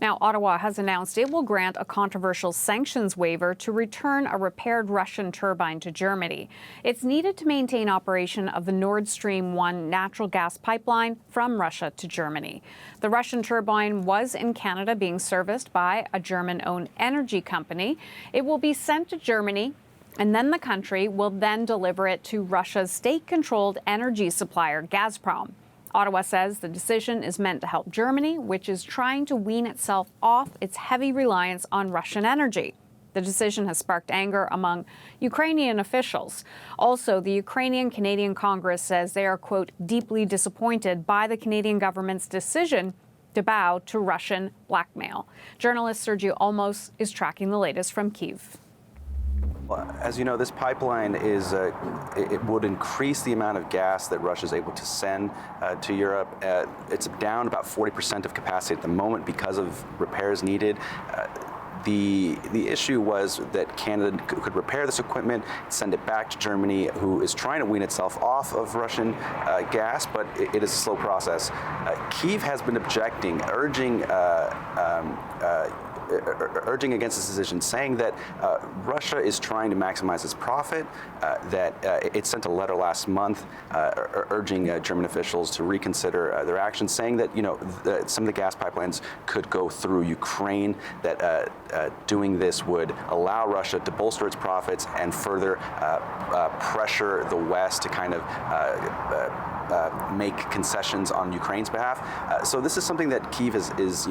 Now, Ottawa has announced it will grant a controversial sanctions waiver to return a repaired Russian turbine to Germany. It's needed to maintain operation of the Nord Stream 1 natural gas pipeline from Russia to Germany. The Russian turbine was in Canada being serviced by a German-owned energy company. It will be sent to Germany, and then the country will then deliver it to Russia's state-controlled energy supplier, Gazprom. Ottawa says the decision is meant to help Germany, which is trying to wean itself off its heavy reliance on Russian energy. The decision has sparked anger among Ukrainian officials. Also, the Ukrainian-Canadian Congress says they are, quote, deeply disappointed by the Canadian government's decision to bow to Russian blackmail. Journalist Sergio Olmos is tracking the latest from Kyiv. As you know, this pipeline it would increase the amount of gas that Russia is able to send to Europe. It's down about 40% of capacity at the moment because of repairs needed. The issue was that Canada could repair this equipment, send it back to Germany, who is trying to wean itself off of Russian gas, but it is a slow process. Kyiv has been objecting, urging against this decision, saying that Russia is trying to maximize its profit, that it sent a letter last month urging German officials to reconsider their actions, saying that, some of the gas pipelines could go through Ukraine, that doing this would allow Russia to bolster its profits and further pressure the West to kind of make concessions on Ukraine's behalf. So this is something that Kyiv is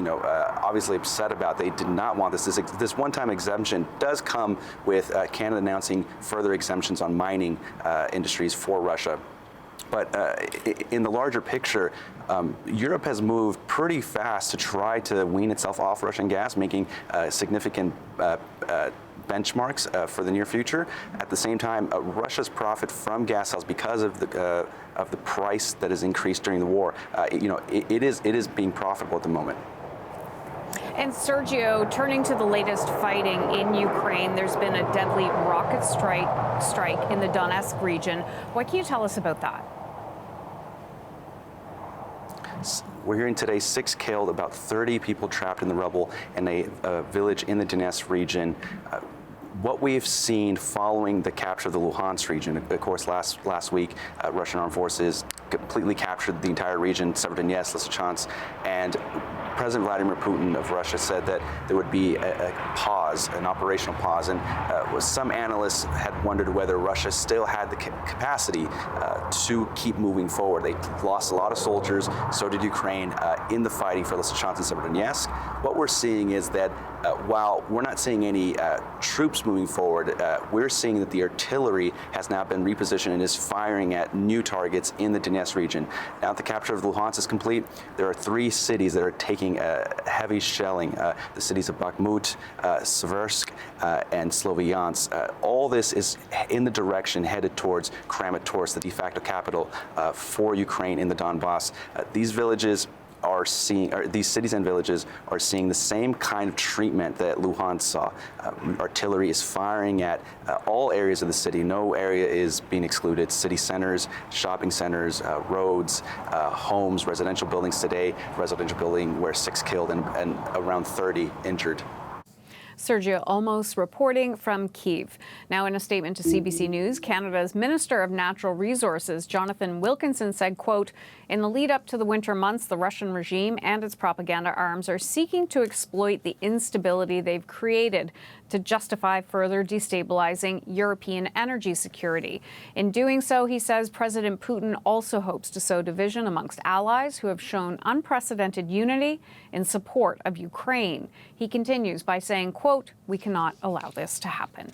obviously upset about. They did not want this. This one-time exemption does come with Canada announcing further exemptions on mining industries for Russia. But in the larger picture, Europe has moved pretty fast to try to wean itself off Russian gas, making significant benchmarks for the near future. At the same time, Russia's profit from gas sales, because of the price that has increased during the war, it is being profitable at the moment. And Sergio, turning to the latest fighting in Ukraine, there's been a deadly rocket strike in the Donetsk region. What can you tell us about that? We're hearing today 6 killed, about 30 people trapped in the rubble in a village in the Donetsk region. What we've seen following the capture of the Luhansk region, of course, last week, Russian armed forces completely captured the entire region, Severodonetsk, Lysychansk, and President Vladimir Putin of Russia said that there would be a pause, an operational pause, and some analysts had wondered whether Russia still had the capacity to keep moving forward. They lost a lot of soldiers, so did Ukraine, in the fighting for Lysychansk and Severodonetsk. What we're seeing is that while we're not seeing any troops moving forward, we're seeing that the artillery has now been repositioned and is firing at new targets in the Donetsk region. Now that the capture of Luhansk is complete, there are 3 cities that are taking heavy shelling, the cities of Bakhmut, Seversk, and Sloviansk. All this is in the direction headed towards Kramatorsk, the de facto capital for Ukraine in the Donbass. These cities and villages are seeing the same kind of treatment that Luhansk saw. Artillery is firing at all areas of the city. No area is being excluded. City centers, shopping centers, roads, homes, residential buildings today. Residential building where 6 killed and around 30 injured. Sergio Olmos reporting from Kyiv. Now, in a statement to CBC News, Canada's Minister of Natural Resources, Jonathan Wilkinson, said, quote, in the lead up to the winter months, the Russian regime and its propaganda arms are seeking to exploit the instability they've created to justify further destabilizing European energy security. In doing so, he says, President Putin also hopes to sow division amongst allies who have shown unprecedented unity in support of Ukraine. He continues by saying, quote, we cannot allow this to happen.